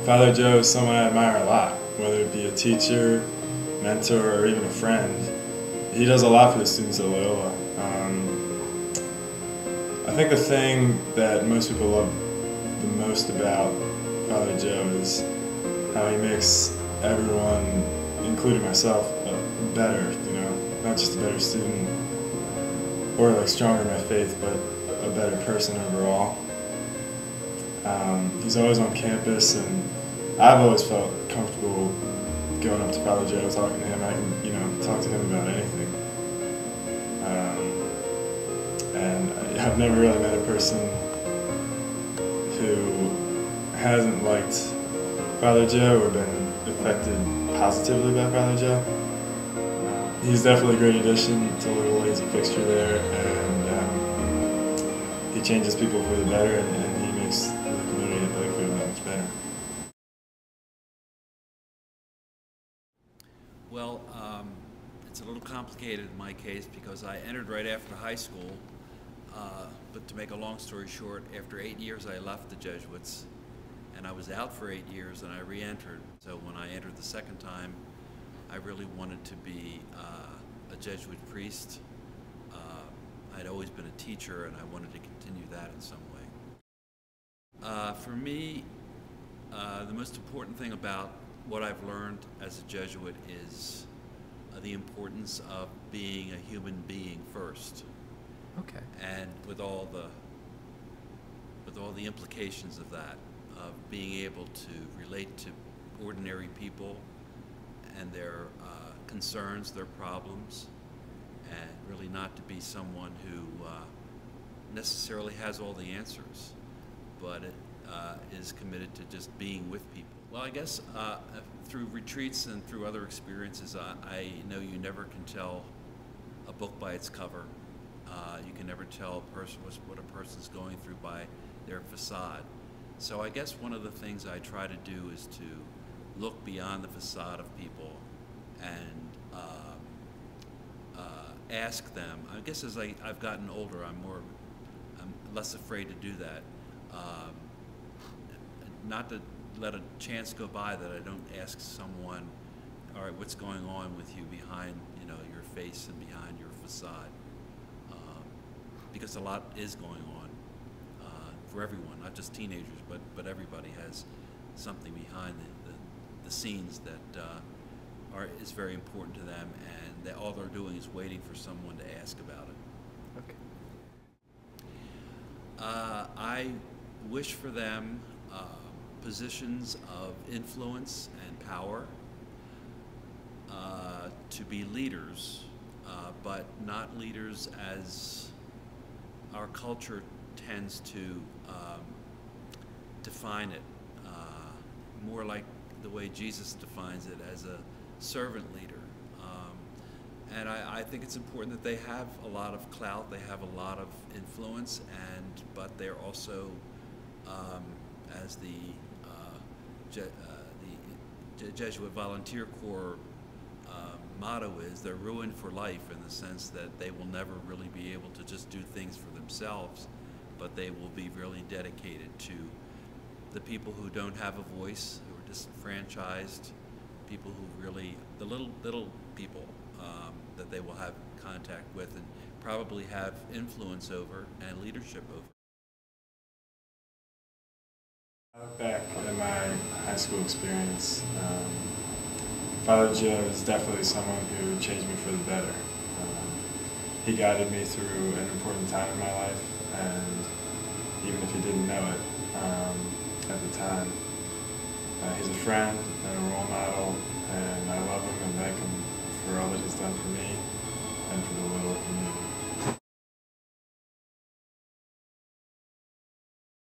Father Joe is someone I admire a lot, whether it be a teacher, mentor, or even a friend. He does a lot for the students at Loyola. I think the thing that most people love the most about Father Joe is how he makes everyone, including myself, better, not just a better student or like stronger in my faith, but a better person overall. He's always on campus, and I've always felt comfortable going up to Father Joe, talking to him. I can, talk to him about anything. And I've never really met a person who hasn't liked Father Joe or been affected positively by Father Joe. He's definitely a great addition to Loyola. He's a fixture there, and he changes people for the better, and he makes the community at Blakefield that much better. Well, it's a little complicated in my case because I entered right after high school, but to make a long story short, after 8 years I left the Jesuits, and I was out for 8 years and I re-entered. So when I entered the second time, I really wanted to be a Jesuit priest. I'd always been a teacher, and I wanted to continue that in some way. For me, the most important thing about what I've learned as a Jesuit is the importance of being a human being first. Okay. And with all the implications of that, of being able to relate to ordinary people and their concerns, their problems, and really not to be someone who necessarily has all the answers, but is committed to just being with people. Well, I guess through retreats and through other experiences, I know you never can tell a book by its cover. You can never tell what a person's going through by their facade. So I guess one of the things I try to do is to look beyond the facade of people and ask them. I guess as I've gotten older, I'm less afraid to do that. Not to let a chance go by that I don't ask someone, all right, what's going on with you behind, your face and behind your facade? Because a lot is going on for everyone, not just teenagers, but everybody has something behind the scenes that is very important to them, and all they're doing is waiting for someone to ask about it. Okay. I wish for them positions of influence and power, to be leaders, but not leaders as our culture tends to define it, more like the way Jesus defines it, as a servant leader. And I think it's important that they have a lot of clout, they have a lot of influence, but they're also, as the Jesuit Volunteer Corps motto is, they're ruined for life, in the sense that they will never really be able to just do things for themselves, but they will be really dedicated to the people who don't have a voice, who are disenfranchised, people who really, the little people that they will have contact with and probably have influence over and leadership over. I look back at my high school experience. Father Joe is definitely someone who changed me for the better. He guided me through an important time in my life, and even if he didn't know it at the time, he's a friend and a role model, and I love him and thank him for all that he's done for me and for the Loyola community.